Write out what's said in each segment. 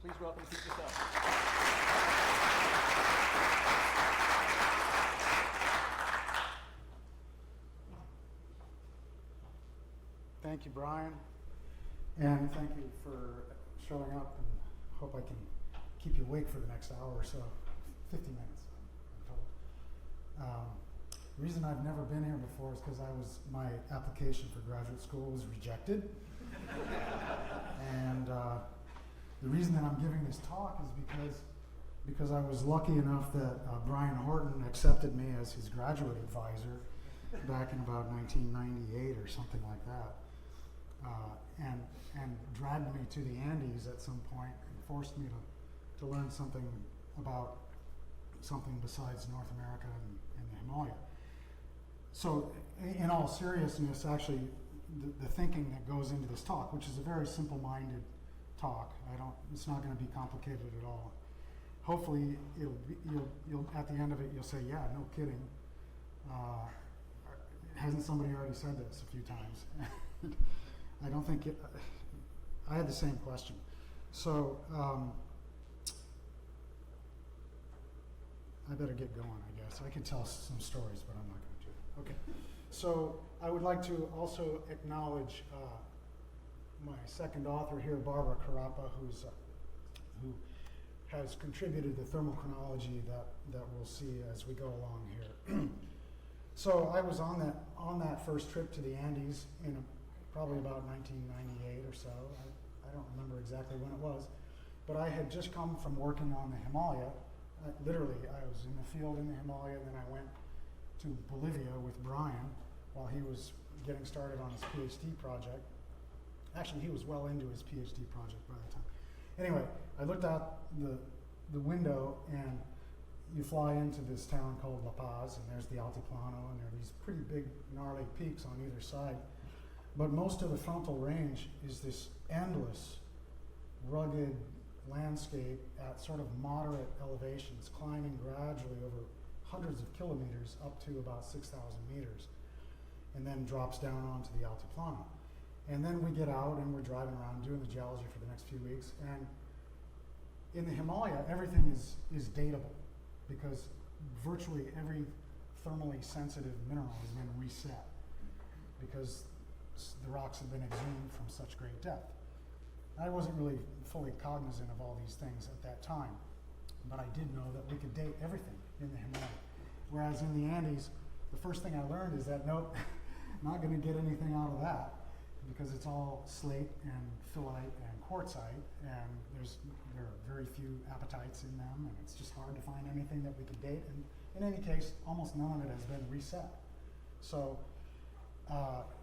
Please welcome Pete DeCelles. Thank you, Brian, and thank you for showing up, and hope I can keep you awake for the next hour or so. 50 minutes, I'm told. The reason I've never been here before is because my application for graduate school was rejected. And the reason that I'm giving this talk is because I was lucky enough that Brian Horton accepted me as his graduate advisor back in about 1998 or something like that. And dragged me to the Andes at some point and forced me to learn something about something besides North America and the Himalaya. So in all seriousness, actually, the thinking that goes into this talk, which is a very simple-minded talk, it's not going to be complicated at all. Hopefully, you'll at the end of it, you'll say, yeah, no kidding. Hasn't somebody already said this a few times? I don't think I had the same question. So I better get going, I guess. I could tell some stories, but I'm not going to do it. Okay. So I would like to also acknowledge my second author here, Barbara Carapa, who has contributed the thermochronology that we'll see as we go along here. So I was on that first trip to the Andes in probably about 1998 or so. I don't remember exactly when it was, but I had just come from working on the Himalaya. Literally, I was in the field in the Himalaya, and then I went to Bolivia with Brian while he was getting started on his PhD project. Actually, he was well into his PhD project by the time. Anyway, I looked out the window, and you fly into this town called La Paz, and there's the Altiplano, and there are these pretty big, gnarly peaks on either side. But most of the frontal range is this endless, rugged landscape at sort of moderate elevations, climbing gradually over hundreds of kilometers up to about 6,000 meters, and then drops down onto the Altiplano. And then we get out and we're driving around doing the geology for the next few weeks. And in the Himalaya, everything is datable because virtually every thermally sensitive mineral has been reset because the rocks have been exhumed from such great depth. I wasn't really fully cognizant of all these things at that time, but I did know that we could date everything in the Himalaya. Whereas in the Andes, the first thing I learned is that nope, not going to get anything out of that because it's all slate and phyllite and quartzite, and there are very few apatites in them, and it's just hard to find anything that we could date. And in any case, almost none of it has been reset. So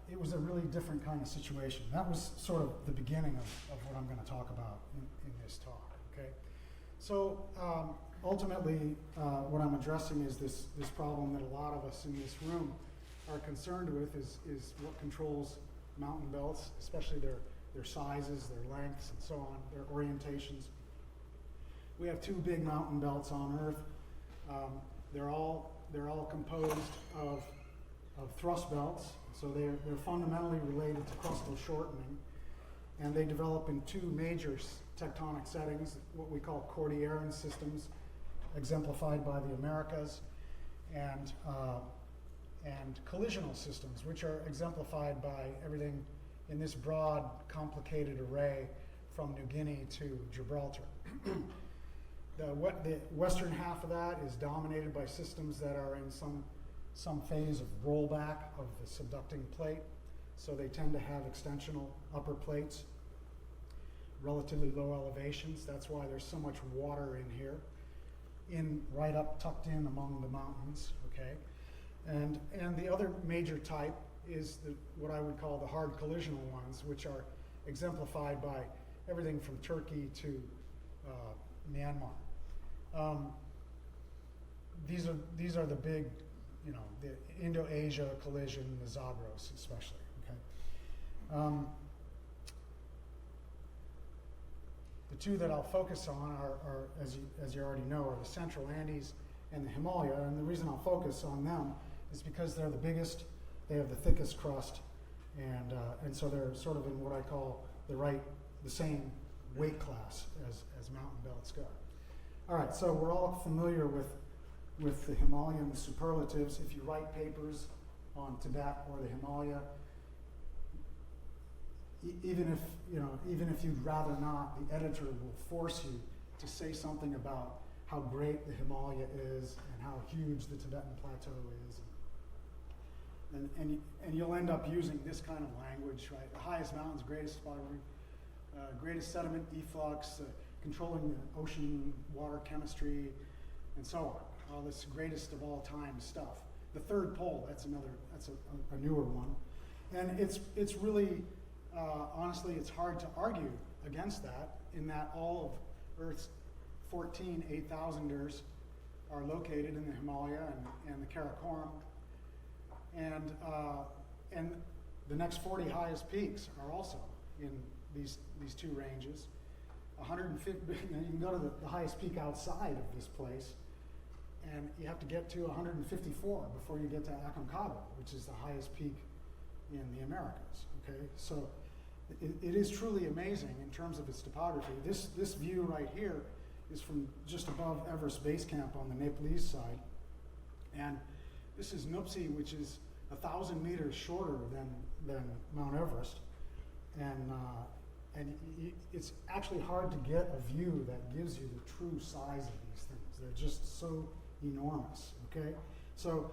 it was a really different kind of situation. That was sort of the beginning of what I'm going to talk about in this talk. Okay, so ultimately, what I'm addressing is this problem that a lot of us in this room are concerned with is what controls mountain belts, especially their sizes, their lengths, and so on, their orientations. We have two big mountain belts on Earth. They're all composed of thrust belts, so they're fundamentally related to crustal shortening, and they develop in two major tectonic settings, what we call Cordilleran systems, exemplified by the Americas, and collisional systems, which are exemplified by everything in this broad, complicated array from New Guinea to Gibraltar. The western half of that is dominated by systems that are in some phase of rollback of the subducting plate, so they tend to have extensional upper plates, relatively low elevations. That's why there's so much water in here, right up tucked in among the mountains. Okay, and the other major type is what I would call the hard collisional ones, which are exemplified by everything from Turkey to Myanmar. These are the big, the Indo-Asia collision, the Zagros especially. Okay. The two that I'll focus on are as you already know, are the Central Andes and the Himalaya, and the reason I'll focus on them is because they're the biggest, they have the thickest crust, and so they're sort of in what I call the same weight class as All right, so we're all familiar with the Himalayan superlatives. If you write papers on Tibet or the Himalaya, even if you'd rather not, the editor will force you to say something about how great the Himalaya is and how huge the Tibetan plateau is. And you'll end up using this kind of language, right? The highest mountains, greatest topography, greatest sediment efflux, controlling the ocean water chemistry, and so on. All this greatest of all time stuff. The third pole, that's a newer one. And it's really, honestly, it's hard to argue against that, in that all of Earth's 14 8,000ers are located in the Himalaya and the Karakoram. And the next 40 highest peaks are also in these two ranges. 150, you can go to the highest peak outside of this place, and you have to get to 154 before you get to Aconcagua, which is the highest peak in the Americas. Okay, so it is truly amazing in terms of its topography. This view right here is from just above Everest Base Camp on the Nepalese side, and this is Nuptse, which is 1,000 meters shorter than Mount Everest, and it's actually hard to get a view that gives you the true size of these things. They're just so enormous. Okay, so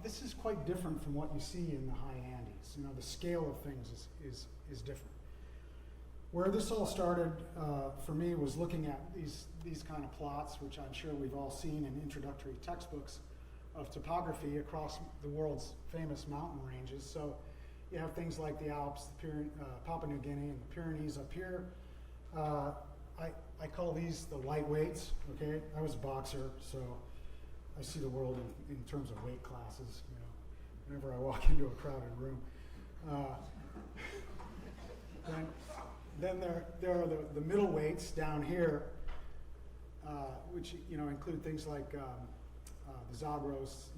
this is quite different from what you see in the high Andes. You know, the scale of things is different. Where this all started for me was looking at these kind of plots, which I'm sure we've all seen in introductory textbooks of topography across the world's famous mountain ranges. So you have things like the Alps, Papua New Guinea, and the Pyrenees up here. I call these the lightweights. Okay, I was a boxer, so I see the world in terms of weight classes. You know, whenever I walk into a crowded room. Then there are the middle weights down here, which include things like the Zagros,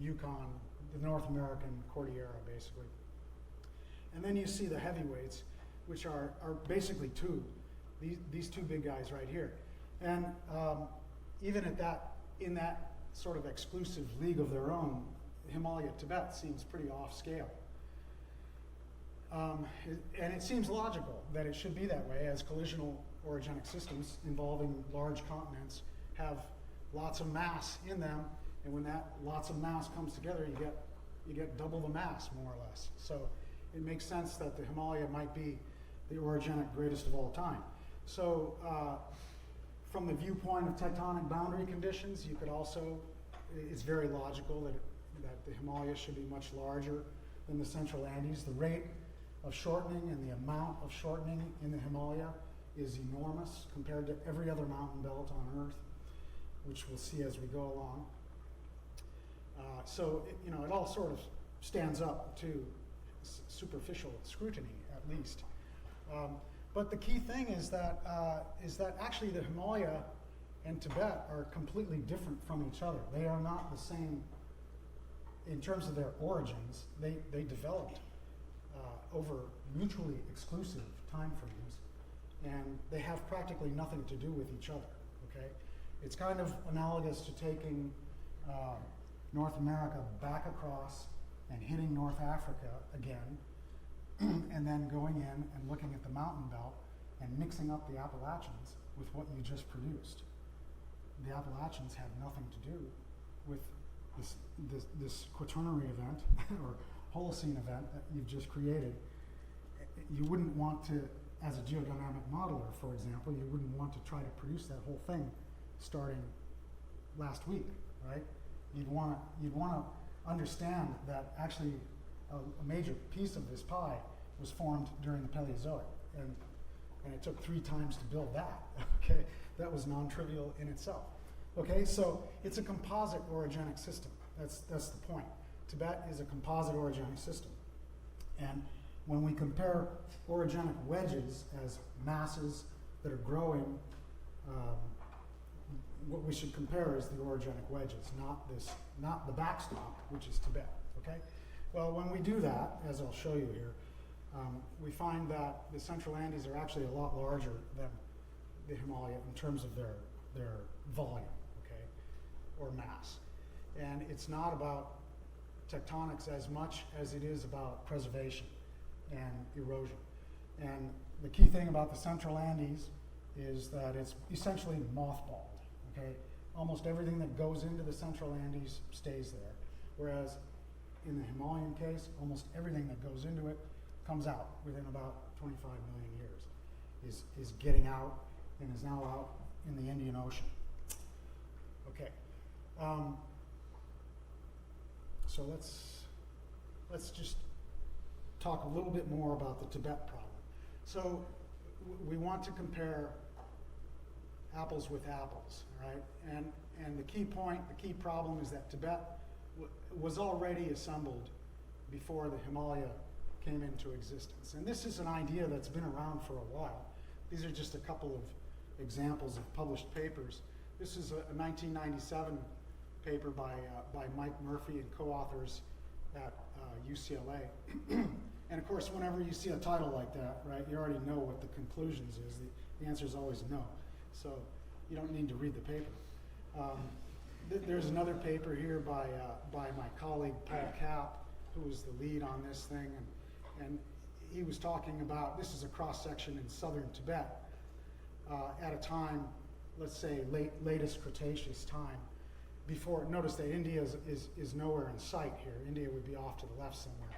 Yukon, the North American Cordillera, basically. And then you see the heavyweights, which are basically these two big guys right here. And even in that sort of exclusive league of their own, Himalaya Tibet seems pretty off scale. And it seems logical that it should be that way, as collisional orogenic systems involving large continents have lots of mass in them, and when that lots of mass comes together, you get double the mass, more or less. So it makes sense that the Himalaya might be the orogenic greatest of all time. So from the viewpoint of tectonic boundary conditions, you could also, it's very logical that the Himalaya should be much larger than the Central Andes. The rate of shortening and the amount of shortening in the Himalaya is enormous compared to every other mountain belt on Earth, which we'll see as we go along. So it all sort of stands up to superficial scrutiny, at least. But the key thing is that actually the Himalaya and Tibet are completely different from each other. They are not the same in terms of their origins. They developed over mutually exclusive time frames, and they have practically nothing to do with each other. Okay, it's kind of analogous to taking North America back across and hitting North Africa again, and then going in and looking at the mountain belt and mixing up the Appalachians with what you just produced. The Appalachians have nothing to do with this quaternary event or Holocene event that you've just created. You wouldn't want to, as a geodynamic modeler, for example, you wouldn't want to try to produce that whole thing starting last week, right? You'd want to understand that actually a major piece of this pie was formed during the Paleozoic, and it took 3 times to build that. Okay, that was non-trivial in itself. Okay, so it's a composite orogenic system. That's the point. Tibet is a composite orogenic system, and when we compare orogenic wedges as masses that are growing, what we should compare is the orogenic wedges, not the backstop, which is Tibet. Okay. Well, when we do that, as I'll show you here, we find that the Central Andes are actually a lot larger the Himalaya in terms of their volume, okay, or mass. And it's not about tectonics as much as it is about preservation and erosion. And the key thing about the Central Andes is that it's essentially mothballed, okay? Almost everything that goes into the Central Andes stays there, whereas in the Himalayan case, almost everything that goes into it comes out within about 25 million years, is getting out and is now out in the Indian Ocean. Okay, so let's just talk a little bit more about the Tibet problem. So we want to compare apples with apples, right? And the key point, the key problem is that Tibet was already assembled before the Himalaya came into existence. And this is an idea that's been around for a while. These are just a couple of examples of published papers. This is a 1997 paper by Mike Murphy and co-authors at UCLA. And of course, whenever you see a title like that, right, you already know what the conclusions is. The answer is always no. So you don't need to read the paper. There's another paper here by my colleague Paul Kapp, who was the lead on this thing, and he was talking about, this is a cross-section in southern Tibet at a time, let's say latest Cretaceous time, before, notice that India is nowhere in sight here. India would be off to the left somewhere.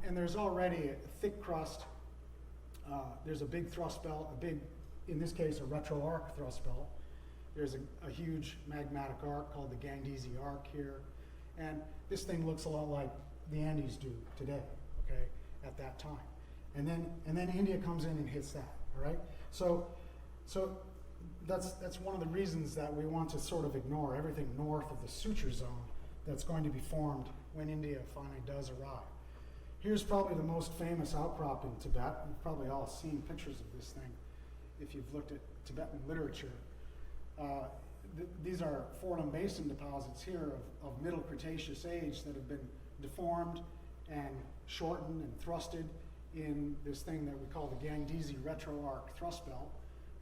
And there's already a thick crust, there's a big thrust belt, in this case, a retroarc thrust belt. There's a huge magmatic arc called the Gandhisi Arc here. And this thing looks a lot like the Andes do today, okay, at that time. And then India comes in and hits that, all right? So that's one of the reasons that we want to sort of ignore everything north of the suture zone that's going to be formed when India finally does arrive. Here's probably the most famous outcrop in Tibet. You've probably all seen pictures of this thing if you've looked at Tibetan literature. These are Fornum Basin deposits here of Middle Cretaceous age that have been deformed and shortened and thrusted in this thing that we call the Gandhisi retroarc thrust belt.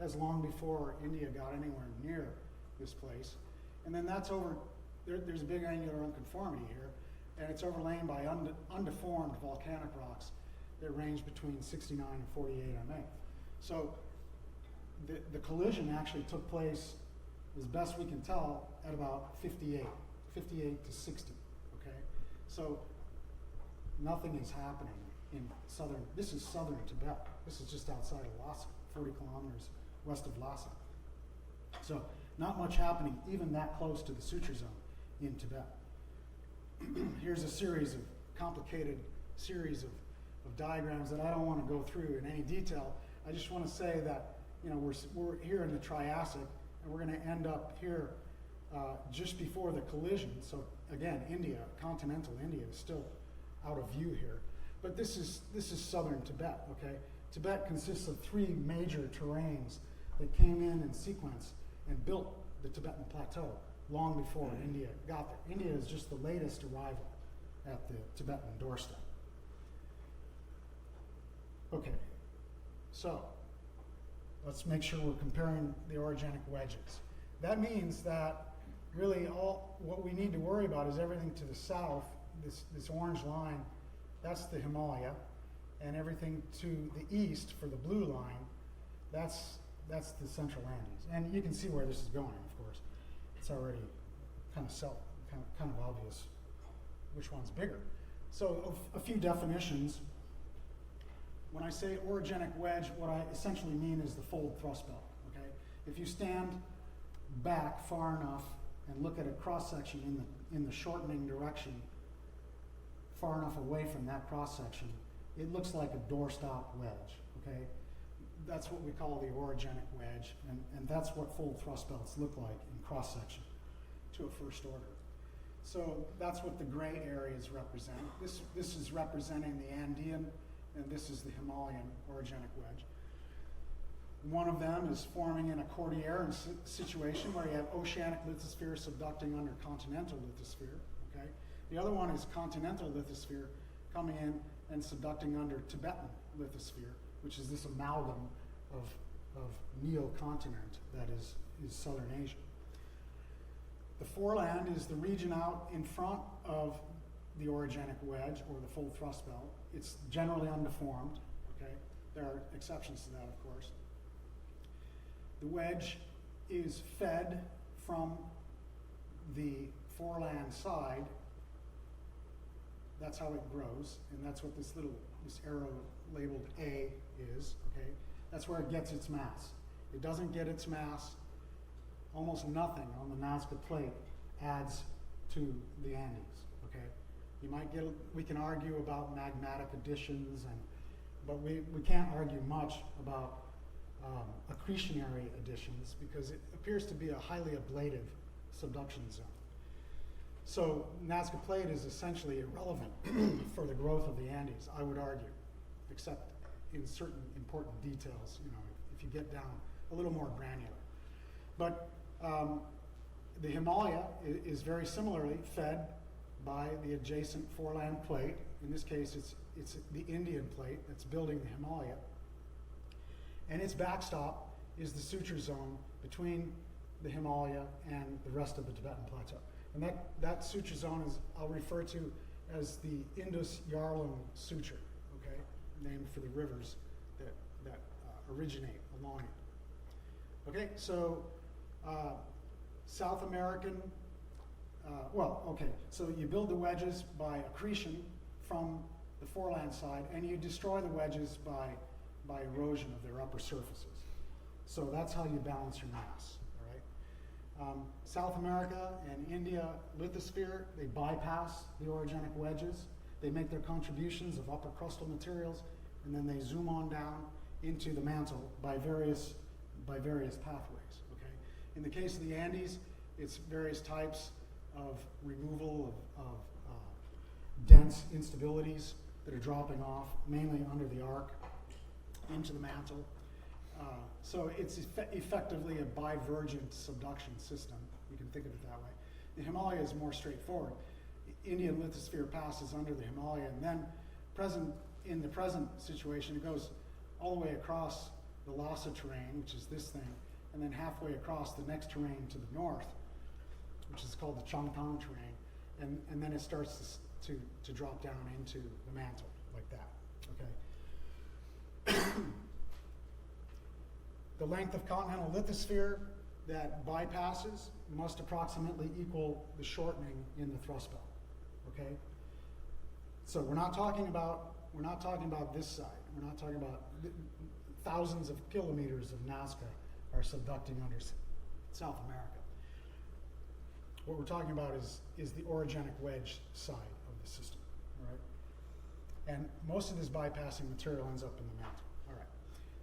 That's long before India got anywhere near this place. And then that's over, there's a big angular unconformity here, and it's overlain by undeformed volcanic rocks that range between 69 and 48 MA. So the collision actually took place, as best we can tell, at about 58 to 60, okay? So nothing is happening in this is southern Tibet. This is just outside of Lhasa, 40 kilometers west of Lhasa. So not much happening even that close to the suture zone in Tibet. Here's a complicated series of diagrams that I don't want to go through in any detail. I just want to say that, you know, we're here in the Triassic, and we're going to end up here just before the collision. So again, India, continental India, is still out of view here. But this is southern Tibet, okay? Tibet consists of three major terrains that came in sequence and built the Tibetan plateau long before India got there. India is just the latest arrival at the Tibetan doorstep. Okay, so let's make sure we're comparing the orogenic wedges. That means that really all what we need to worry about is everything to the south, this orange line, that's the Himalaya, and everything to the east for the blue line, that's the Central Andes. And you can see where this is going, of course. It's already kind of obvious which one's bigger. So a few definitions. When I say orogenic wedge, what I essentially mean is the fold thrust belt, okay? If you stand back far enough and look at a cross-section in the shortening direction, far enough away from that cross-section, it looks like a doorstop wedge, okay? That's what we call the orogenic wedge, and that's what fold thrust belts look like in cross-section to a first order. So that's what the gray areas represent. This is representing the Andean, and this is the Himalayan orogenic wedge. One of them is forming in a cordillera situation where you have oceanic lithosphere subducting under continental lithosphere, okay? The other one is continental lithosphere coming in and subducting under Tibetan lithosphere, which is this amalgam of of neocontinent that is southern Asia. The foreland is the region out in front of the orogenic wedge or the full thrust belt. It's generally undeformed, okay? There are exceptions to that, of course. The wedge is fed from the foreland side. That's how it grows, and that's what this arrow labeled A is, okay? That's where it gets its mass. It doesn't get its mass, almost nothing on the Nazca plate adds to the Andes, okay? You might get, we can argue about magmatic additions, but we can't argue much about accretionary additions because it appears to be a highly ablative subduction zone. So Nazca plate is essentially irrelevant for the growth of the Andes, I would argue, except in certain important details, you know, if you get down a little more granular. But the Himalaya is very similarly fed by the adjacent foreland plate. In this case, it's the Indian plate that's building the Himalaya. And its backstop is the suture zone between the Himalaya and the rest of the Tibetan plateau. And that suture zone is, I'll refer to as the Indus-Yarlung suture, okay? Named for the rivers that originate along it. Okay, so South American, so you build the wedges by accretion from the foreland side, and you destroy the wedges by erosion of their upper surfaces. So that's how you balance your mass, all right? South America and India lithosphere, they bypass the orogenic wedges. They make their contributions of upper crustal materials, and then they zoom on down into the mantle by various pathways, okay? In the case of the Andes, it's various types of removal of dense instabilities that are dropping off, mainly under the arc, into the mantle. So it's effectively a divergent subduction system. You can think of it that way. The Himalaya is more straightforward. Indian lithosphere passes under the Himalaya, and then in the present situation, it goes all the way across the Lhasa terrain, which is this thing, and then halfway across the next terrain to the north, which is called the Changtang terrain, and then it starts to drop down into the mantle like that, okay? The length of continental lithosphere that bypasses must approximately equal the shortening in the thrust belt, okay? So we're not talking about this side. We're not talking about thousands of kilometers of Nazca are subducting under South America. What we're talking about is the orogenic wedge side of the system, all right? And most of this bypassing material ends up in the mantle, all right?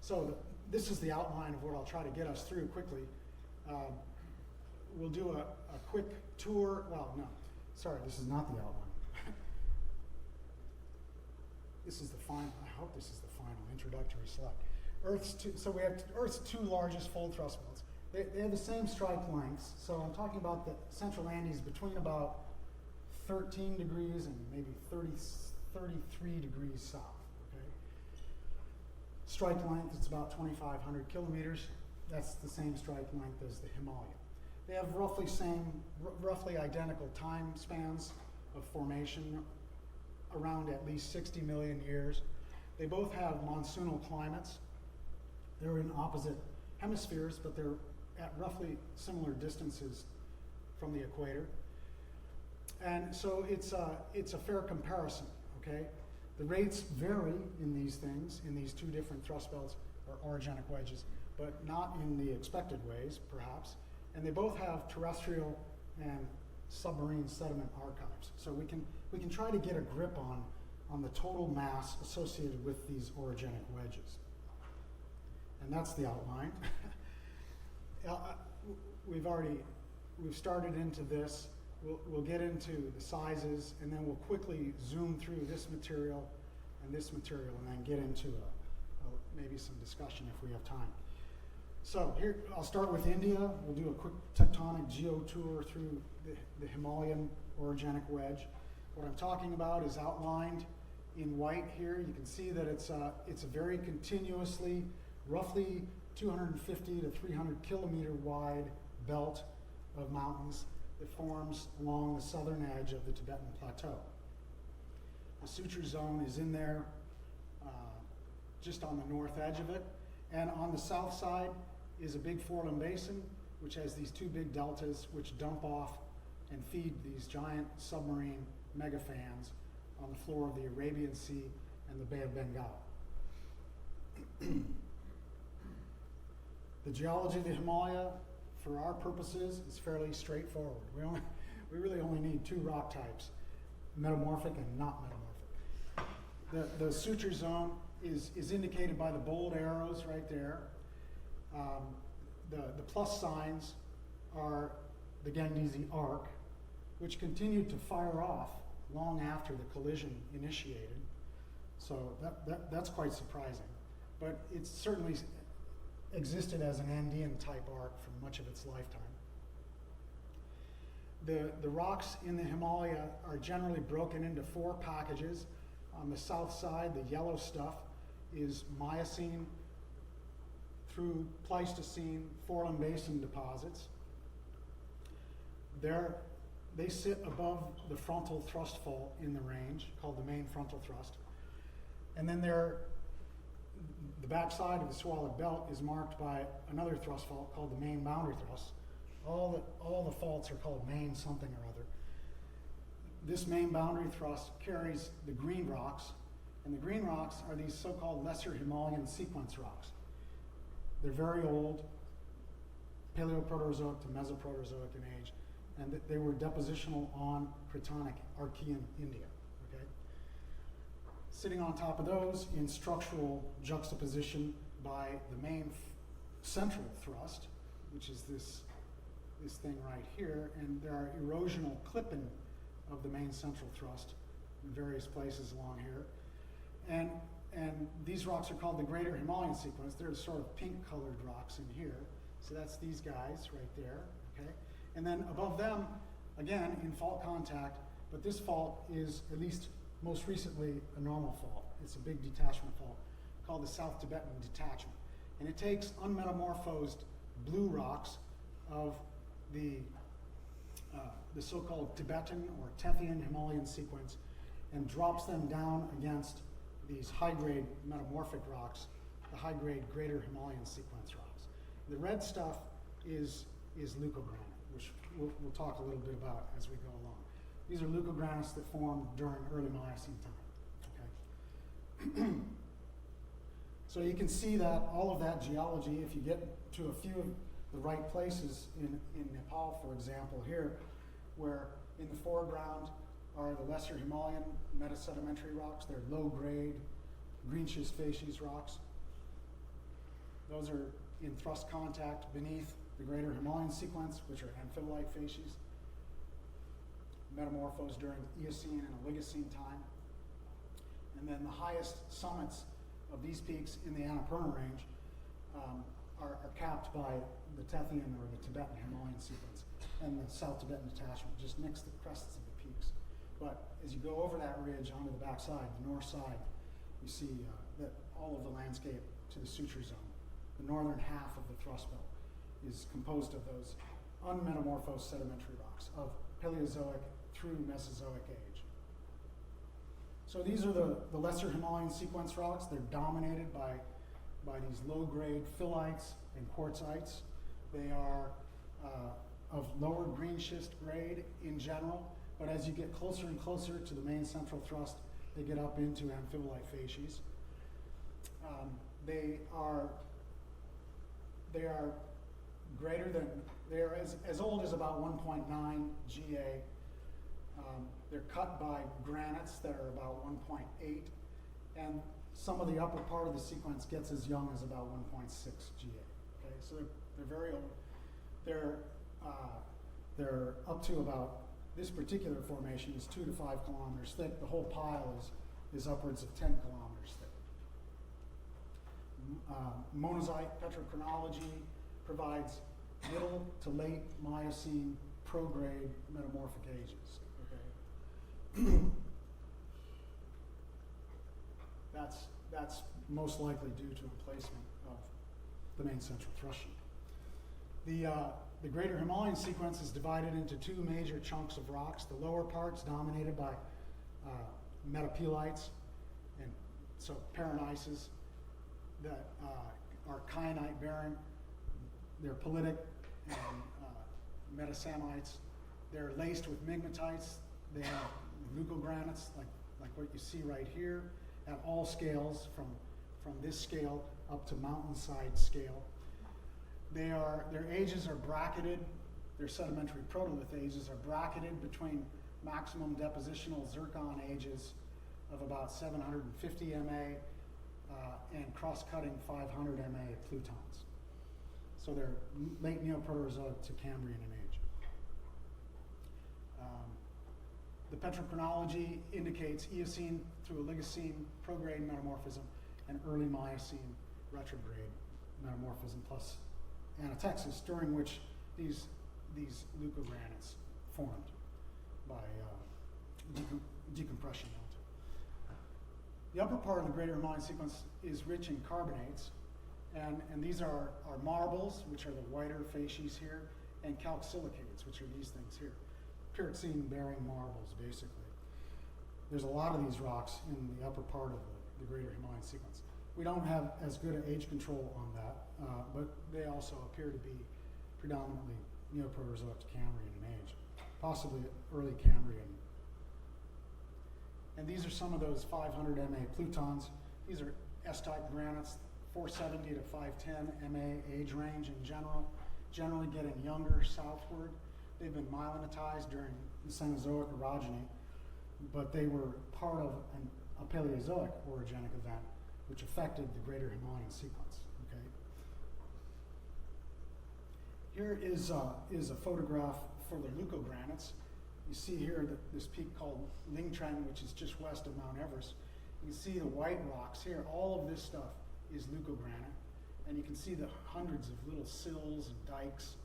So this is the outline of what I'll try to get us through quickly. We'll do a quick tour. Well, no, sorry, this is not the outline. This is the final, I hope this is the final introductory slide. So we have Earth's two largest fold thrust belts. They have the same strike lengths. So I'm talking about the Central Andes between about 13 degrees and maybe 33 degrees south, okay? Strike length, it's about 2,500 kilometers. That's the same strike length as the Himalaya. They have roughly identical time spans of formation, around at least 60 million years. They both have monsoonal climates. They're in opposite hemispheres, but they're at roughly similar distances from the equator. And so it's a fair comparison, okay? The rates vary in these things, in these two different thrust belts or orogenic wedges, but not in the expected ways, perhaps. And they both have terrestrial and submarine sediment archives. So we can try to get a grip on the total mass associated with these orogenic wedges. And that's the outline. We've started into this. We'll get into the sizes, and then we'll quickly zoom through this material, and then get into maybe some discussion if we have time. So here, I'll start with India. We'll do a quick tectonic geo tour through the Himalayan orogenic wedge. What I'm talking about is outlined in white here. You can see that it's a very continuously, roughly 250 to 300 kilometer wide belt of mountains that forms along the southern edge of the Tibetan Plateau. The suture zone is in there, just on the north edge of it. And on the south side is a big foreland basin, which has these two big deltas which dump off and feed these giant submarine megafans on the floor of the Arabian Sea and the Bay of Bengal. The geology of the Himalaya, for our purposes, is fairly straightforward. We really only need two rock types, metamorphic and not metamorphic. The suture zone is indicated by the bold arrows right there. The plus signs are the Gangnese arc, which continued to fire off long after the collision initiated. So that's quite surprising. But it certainly existed as an Andean type arc for much of its lifetime. The rocks in the Himalaya are generally broken into four packages. On the south side, the yellow stuff is Miocene through Pleistocene foreland basin deposits. They sit above the frontal thrust fault in the range, called the main frontal thrust. And then the backside of the Sewalik belt is marked by another thrust fault called the main boundary thrust. All the faults are called main something or other. This main boundary thrust carries the green rocks, and the green rocks are these so-called lesser Himalayan sequence rocks. They're very old, Paleoproterozoic to Mesoproterozoic in age, and they were depositional on Cretonic Archean India. Okay? Sitting on top of those in structural juxtaposition by the main central thrust, which is this thing right here, and there are erosional clipping of the main central thrust in various places along here. And these rocks are called the Greater Himalayan sequence. They're sort of pink-colored rocks in here. So that's these guys right there, okay? And then above them, again, in fault contact, but this fault is, at least most recently, a normal fault. It's a big detachment fault called the South Tibetan Detachment. And it takes unmetamorphosed blue rocks of the so-called Tibetan or Tethyan Himalayan sequence and drops them down against these high-grade metamorphic rocks, the high-grade Greater Himalayan sequence rocks. The red stuff is leucogranite, which we'll talk a little bit about as we go along. These are leucogranites that formed during early Miocene time. Okay. So you can see that all of that geology, if you get to a few of the right places in Nepal, for example, here, where in the foreground are the lesser Himalayan metasedimentary rocks. They're low-grade, green schist facies rocks. Those are in thrust contact beneath the Greater Himalayan sequence, which are amphibolite facies, metamorphosed during Eocene and Oligocene time. And then the highest summits of these peaks in the Annapurna range are capped by the Tethyan or the Tibetan Himalayan sequence and the South Tibetan Detachment, just next to the crests of the peaks. But as you go over that ridge onto the backside, the north side, you see that all of the landscape to the suture zone. The northern half of the thrust belt is composed of those unmetamorphosed sedimentary rocks of Paleozoic through Mesozoic age. So these are the lesser Himalayan sequence rocks. They're dominated by these low-grade phyllites and quartzites. They are of lower green schist grade in general, but as you get closer and closer to the main central thrust, they get up into amphibolite facies. They are greater than, they are as old as about 1.9 GA. They're cut by granites that are about 1.8, and some of the upper part of the sequence gets as young as about 1.6 GA. Okay, so they're very old. They're up to about, this particular formation is 2 to 5 kilometers thick. The whole pile is upwards of 10 kilometers thick. Monozoic petrochronology provides middle to late Miocene prograde metamorphic ages. Okay, that's most likely due to emplacement the main central thrust sheet. The greater Himalayan sequence is divided into two major chunks of rocks. The lower part's dominated by metapelites, and so paranices that are kyanite bearing. They're pelitic and metasamites. They're laced with migmatites. They have leucogranites, like what you see right here, at all scales, from this scale up to mountainside scale. Their ages are bracketed. Their sedimentary protolith ages are bracketed between maximum depositional zircon ages of about 750 MA and cross-cutting 500 MA plutons. So they're late Neoproterozoic to Cambrian in age. The petrochronology indicates Eocene through Oligocene prograde metamorphism and early Miocene retrograde metamorphism plus anatexis, during which these leucogranites formed by decompression. The upper part of the greater Himalayan sequence is rich in carbonates, and these are marbles, which are the whiter facies here, and calcsilicates, which are these things here. Pyroxene-bearing marbles, basically. There's a lot of these rocks in the upper part of the greater Himalayan sequence. We don't have as good an age control on that, but they also appear to be predominantly Neoproterozoic to Cambrian in age, possibly early Cambrian. And these are some of those 500 MA plutons. These are S-type granites, 470 to 510 MA age range in general, generally getting younger southward. They've been myelinatized during the Cenozoic orogeny, but they were part of a Paleozoic orogenic event, which affected the greater Himalayan sequence. Okay. Here is a photograph for the leucogranites. You see here this peak called Lingtreng, which is just west of Mount Everest. You can see the white rocks here. All of this stuff is leucogranite, and you can see the hundreds of little sills and dikes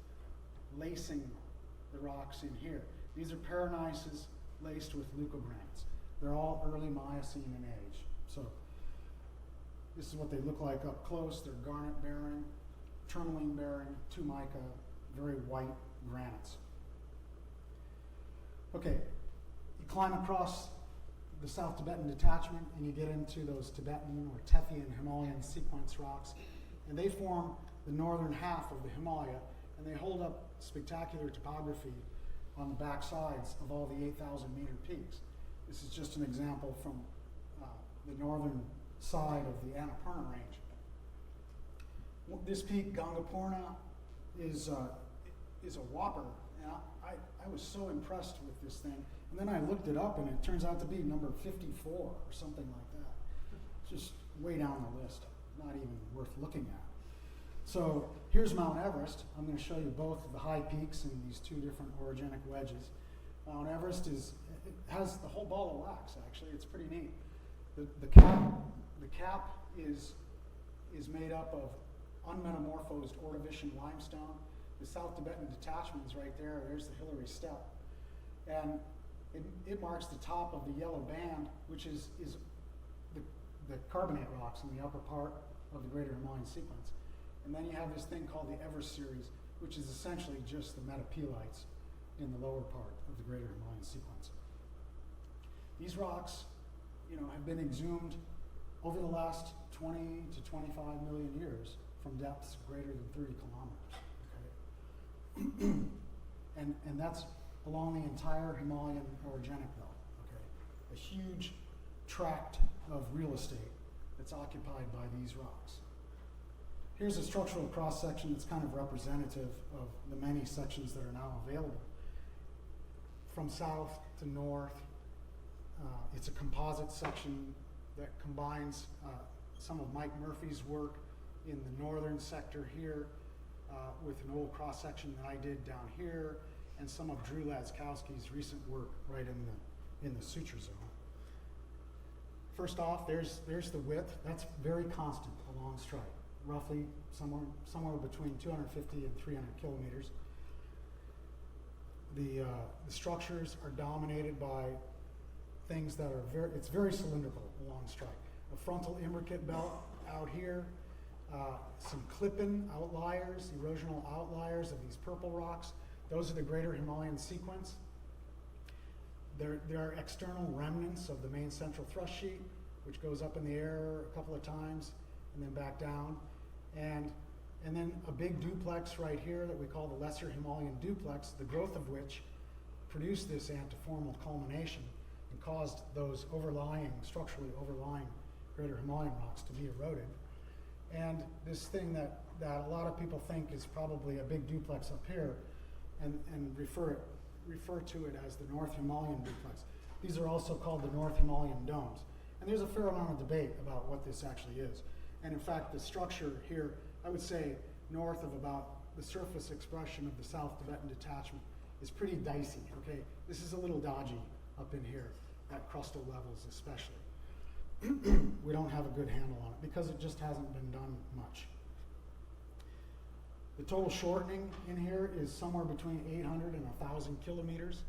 lacing the rocks in here. These are paranices laced with leucogranites. They're all early Miocene in age. So this is what they look like up close. They're garnet bearing, tourmaline bearing, 2 mica, very white granites. Okay, you climb across the South Tibetan detachment and you get into those Tibetan or Tethyan Himalayan sequence rocks, and they form the northern half of the Himalaya, and they hold up spectacular topography on the back sides of all the 8,000 meter peaks. This is just an example from the northern side of the Annapurna range. This peak, Gangapurna, is a whopper, and I was so impressed with this thing. And then I looked it up, and it turns out to be number 54 or something like that. Just way down the list, not even worth looking at. So here's Mount Everest. I'm going to show you both the high peaks and these two different orogenic wedges. Mount Everest has the whole ball of wax, actually. It's pretty neat. The cap is made up of unmetamorphosed Ordovician limestone. The South Tibetan detachment is right there. There's the Hillary Steppe. And it marks the top of the yellow band, which is the carbonate rocks in the upper part of the greater Himalayan sequence. And then you have this thing called the Everest series, which is essentially just the metapelites in the lower part of the greater Himalayan sequence. These rocks, have been exhumed over the last 20 to 25 million years from depths greater than 30 kilometers. Okay? and that's along the entire Himalayan orogenic belt. Okay? A huge tract of real estate that's occupied by these rocks. Here's a structural cross-section that's kind of representative of the many sections that are now available. From south to north, it's a composite section that combines some of Mike Murphy's work in the northern sector here with an old cross-section that I did down here, and some of Drew Laskowski's recent work right in the suture zone. First off, there's the width. That's very constant along strike, roughly somewhere between 250 and 300 kilometers. The structures are dominated by things that are it's very cylindrical along strike. A frontal imbricate belt out here, some clipping outliers, erosional outliers of these purple rocks. Those are the greater Himalayan sequence. There are external remnants of the main central thrust sheet, which goes up in the air a couple of times and then back down. And then a big duplex right here that we call the Lesser Himalayan duplex, the growth of which produced this antiformal culmination and caused those structurally overlying greater Himalayan rocks to be eroded. And this thing that a lot of people think is probably a big duplex up here and refer to it as the North Himalayan duplex. These are also called the North Himalayan domes. And there's a fair amount of debate about what this actually is. And in fact, the structure here, I would say north of about the surface expression of the South Tibetan detachment is pretty dicey, okay? This is a little dodgy up in here at crustal levels especially. We don't have a good handle on it because it just hasn't been done much. The total shortening in here is somewhere between 800 and 1,000 kilometers.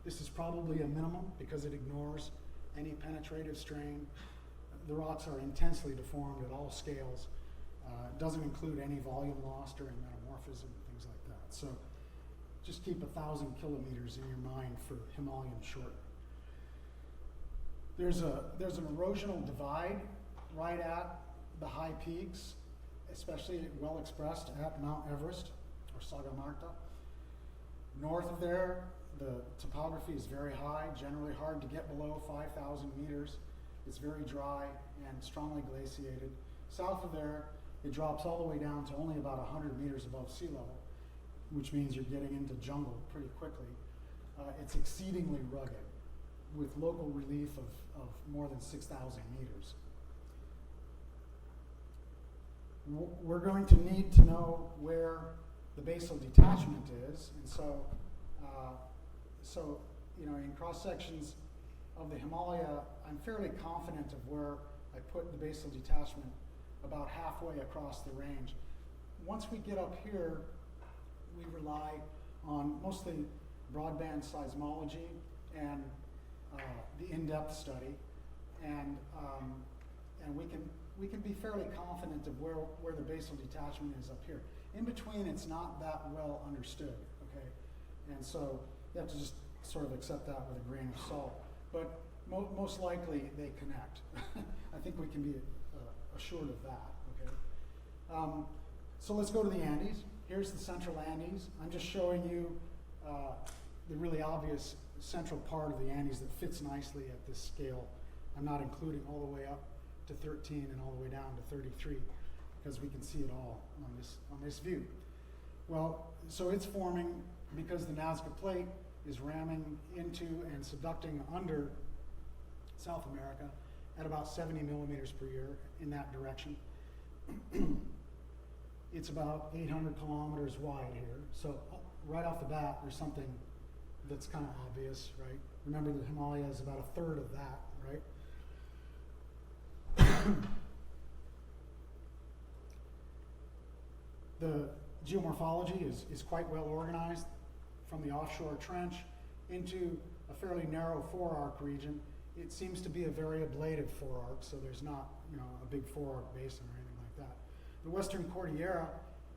This is probably a minimum because it ignores any penetrative strain. The rocks are intensely deformed at all scales. It doesn't include any volume loss during metamorphism and things like that. So just keep 1,000 kilometers in your mind for Himalayan shortening. There's an erosional divide right at the high peaks, especially well expressed at Mount Everest or Sagarmatha. North of there, the topography is very high, generally hard to get below 5,000 meters. It's very dry and strongly glaciated. South of there, it drops all the way down to only about 100 meters above sea level, which means you're getting into jungle pretty quickly. It's exceedingly rugged, with local relief of more than 6,000 meters. We're going to need to know where the basal detachment is, and so in cross sections of the Himalaya, I'm fairly confident of where I put the basal detachment about halfway across the range. Once we get up here, we rely on mostly broadband seismology and the in-depth study, and we can be fairly confident of where the basal detachment is up here. In between, it's not that well understood, okay? And so you have to just sort of accept that with a grain of salt. But most likely they connect. I think we can be assured of that, okay? So let's go to the Andes. Here's the Central Andes. I'm just showing you the really obvious central part of the Andes that fits nicely at this scale. I'm not including all the way up to 13 and all the way down to 33 because we can see it all on this view. Well, so it's forming because the Nazca Plate is ramming into and subducting under South America at about 70 millimeters per year in that direction. It's about 800 kilometers wide here. So right off the bat, there's something that's kind of obvious, right? Remember, the Himalaya is about a third of that, right? The geomorphology is quite well organized from the offshore trench into a fairly narrow forearc region. It seems to be a very ablative forearc, so there's not, a big forearc basin or anything like that. The Western Cordillera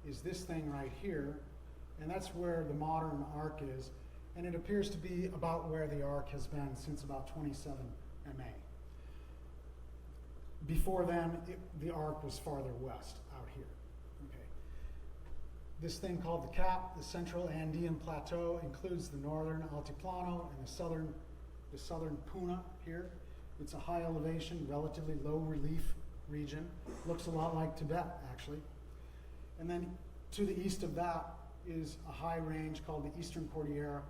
is this thing right here, and that's where the modern arc is, and it appears to be about where the arc has been since about 27 MA. Before then, the arc was farther west out here. Okay. This thing called the cap, the Central Andean Plateau, includes the northern Altiplano and the southern Puna here. It's a high elevation, relatively low relief region. Looks a lot like Tibet, actually. And then to the east of that is a high range called the Eastern Cordillera,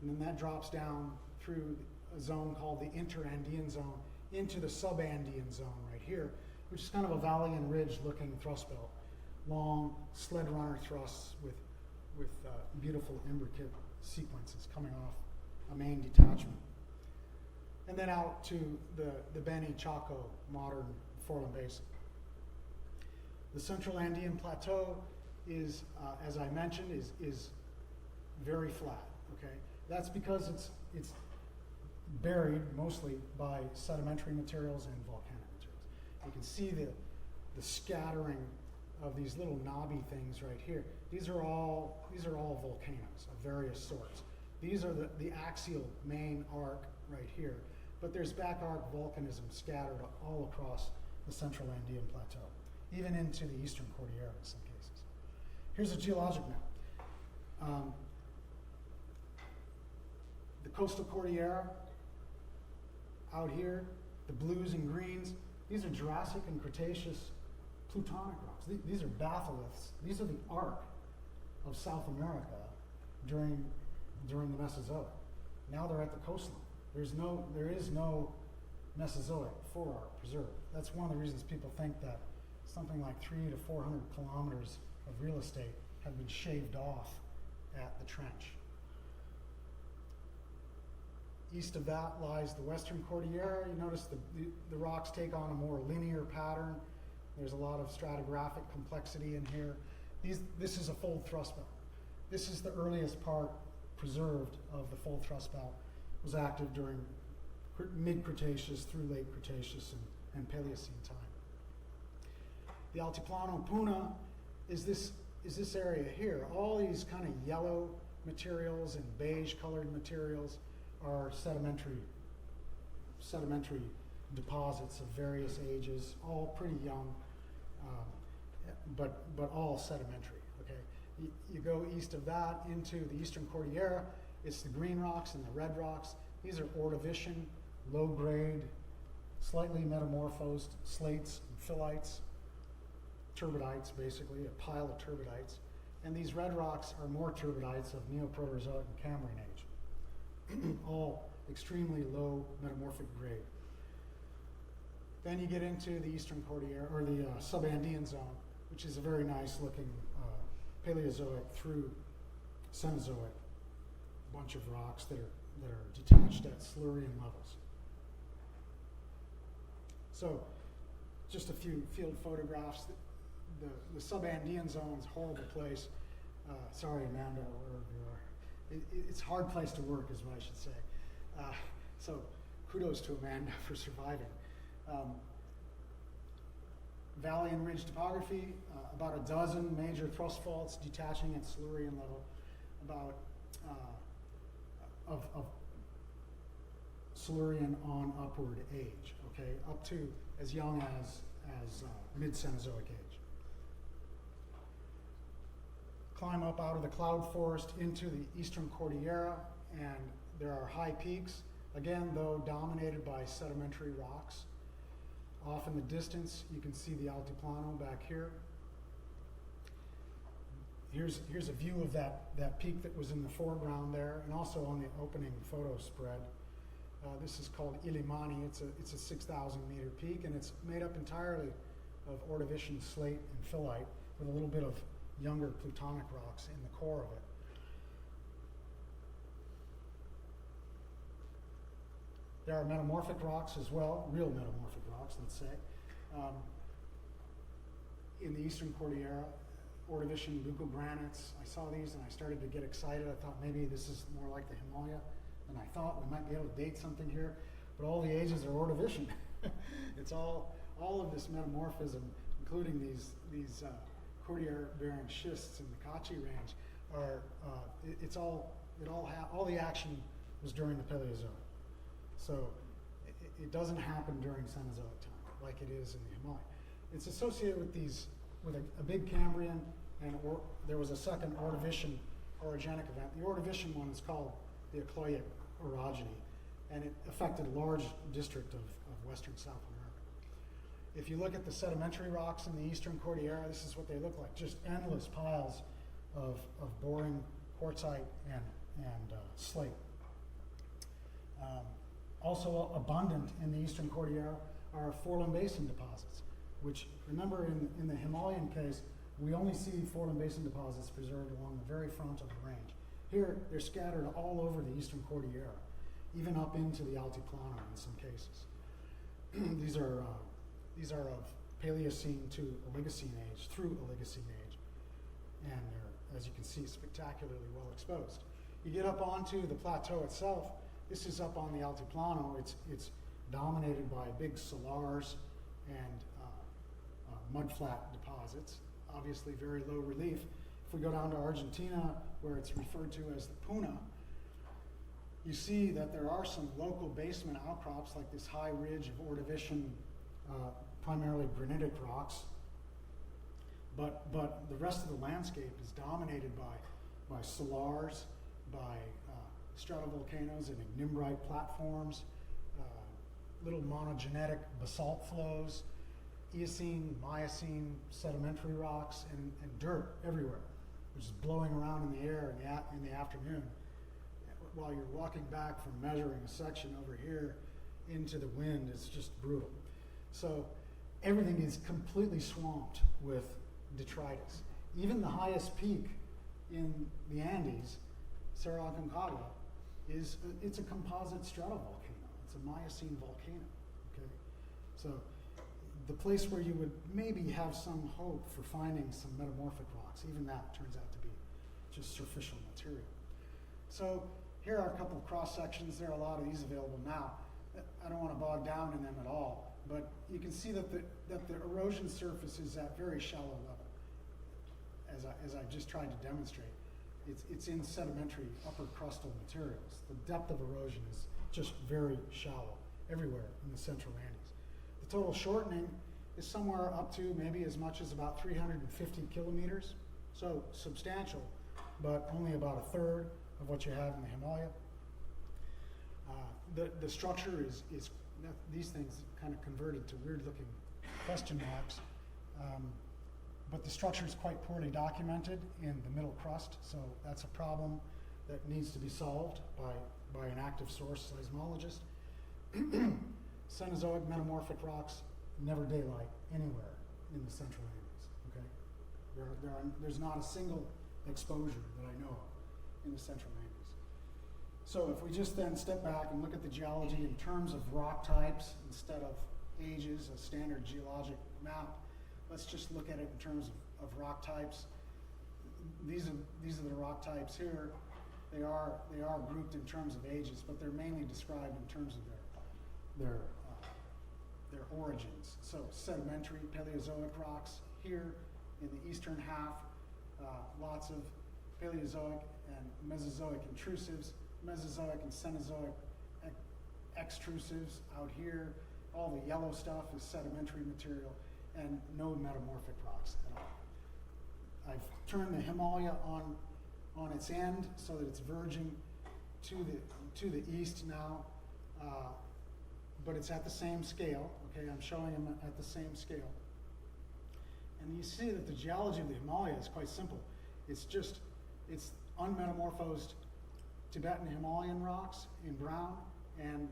and then that drops down through a zone called the Inter-Andean zone into the sub-Andean zone right here, which is kind of a valley and ridge looking thrust belt. Long sled runner thrusts with beautiful imbricate sequences coming off a main detachment. And then out to the Beni Chaco modern foreland basin. The Central Andean Plateau is, as I mentioned, is very flat, okay? That's because it's buried mostly by sedimentary materials and volcanic materials. You can see the scattering of these little knobby things right here. These are all volcanoes of various sorts. These are the axial main arc right here, but there's back arc volcanism scattered all across the Central Andean Plateau, even into the Eastern Cordillera in some cases. Here's a geologic map. The coastal Cordillera out here, the blues and greens, these are Jurassic and Cretaceous plutonic rocks. These are batholiths. These are the arc of South America during the Mesozoic. Now they're at the coastline. There is no Mesozoic forearc preserved. That's one of the reasons people think that something like 300 to 400 kilometers of real estate have been shaved off at the trench. East of that lies the Western Cordillera. You notice the rocks take on a more linear pattern. There's a lot of stratigraphic complexity in here. This is a fold thrust belt. This is the earliest part preserved of the fold thrust belt. It was active during mid-Cretaceous through late Cretaceous and Paleocene time. The Altiplano Puna is this area here. All these kind of yellow materials and beige colored materials are sedimentary deposits of various ages, all pretty young, but all sedimentary. Okay, you go east of that into the Eastern Cordillera. It's the green rocks and the red rocks. These are Ordovician, low-grade, slightly metamorphosed slates and phyllites, turbidites, basically a pile of turbidites. And these red rocks are more turbidites of Neoproterozoic and Cambrian age, all extremely low metamorphic grade. Then you get into the Eastern Cordillera, or the Subandean zone, which is a very nice looking Paleozoic through Cenozoic bunch of rocks that are detached at Silurian levels. So, just a few field photographs. The Subandean zone is a horrible place. Sorry, Amanda, wherever you are. It's a hard place to work, is what I should say. So, kudos to Amanda for surviving. Valley and ridge topography, about a dozen major thrust faults detaching at Silurian level, about of Silurian on upward age, okay, up to as young as mid-Cenozoic age. Climb up out of the cloud forest into the Eastern Cordillera, and there are high peaks, again, though dominated by sedimentary rocks. Off in the distance, you can see the Altiplano back here. Here's a view of that peak that was in the foreground there, and also on the opening photo spread. This is called Illimani. It's a 6,000 meter peak, and it's made up entirely of Ordovician slate and phyllite with a little bit of younger plutonic rocks in the core of it. There are metamorphic rocks as well, real metamorphic rocks, let's say. In the Eastern Cordillera, Ordovician leucogranites. I saw these and I started to get excited. I thought maybe this is more like the Himalaya than I thought. We might be able to date something here, but all the ages are Ordovician. It's all of this metamorphism, including these Cordillera-bearing schists in the Kachi range, are all the action was during the Paleozoic. So it doesn't happen during Cenozoic time like it is in the Himalaya. It's associated with a big Cambrian, and there was a second Ordovician orogenic event. The Ordovician one is called the Ecloic orogeny, and it affected a large district of western South America. If you look at the sedimentary rocks in the Eastern Cordillera, this is what they look like, just endless piles of boring quartzite and slate. Also abundant in the Eastern Cordillera are foreland basin deposits, which, remember, in the Himalayan case, we only see foreland basin deposits preserved along the very front of the range. Here, they're scattered all over the Eastern Cordillera, even up into the Altiplano in some cases. These are of Paleocene to Oligocene age, through Oligocene age, and they're, as you can see, spectacularly well exposed. You get up onto the plateau itself. This is up on the Altiplano. It's dominated by big salars and mudflat deposits. obviously very low relief. If we go down to Argentina, where it's referred to as the Puna, you see that there are some local basement outcrops like this high ridge of Ordovician, primarily granitic rocks. But the rest of the landscape is dominated by salars, by stratovolcanoes and ignimbrite platforms, little monogenetic basalt flows, Eocene, Miocene sedimentary rocks, and dirt everywhere, which is blowing around in the air in the afternoon. While you're walking back from measuring a section over here into the wind, it's just brutal. So everything is completely swamped with detritus. Even the highest peak in the Andes, Cerro Aconcagua, it's a composite stratovolcano. It's a Miocene volcano. Okay, so the place where you would maybe have some hope for finding some metamorphic rocks, even that turns out to be just superficial material. So here are a couple of cross sections. There are a lot of these available now. I don't want to bog down in them at all, but you can see that the erosion surface is at very shallow level, as I just tried to demonstrate. It's in sedimentary upper crustal materials. The depth of erosion is just very shallow everywhere in the Central Andes. The total shortening is somewhere up to maybe as much as about 350 kilometers, so substantial, but only about a third of what you have in the Himalaya. The structure is these things kind of converted to weird looking question marks, but the structure is quite poorly documented in the middle crust, so that's a problem that needs to be solved by an active source seismologist. Cenozoic metamorphic rocks never daylight anywhere in the Central Andes. Okay, there's not a single exposure that I know of in the Central Andes. So if we just then step back and look at the geology in terms of rock types instead of ages, a standard geologic map, let's just look at it in terms of rock types. These are the rock types here. They are grouped in terms of ages, but they're mainly described in terms of their origins. So sedimentary Paleozoic rocks here in the eastern half, lots of Paleozoic and Mesozoic intrusives, Mesozoic and Cenozoic extrusives out here. All the yellow stuff is sedimentary material, and no metamorphic rocks at all. I've turned the Himalaya on its end so that it's verging to the east now, but it's at the same scale. Okay, I'm showing them at the same scale. And you see that the geology of the Himalaya is quite simple. It's unmetamorphosed Tibetan Himalayan rocks in brown, and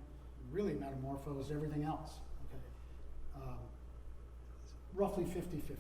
really metamorphosed everything else. Okay, roughly 50-50.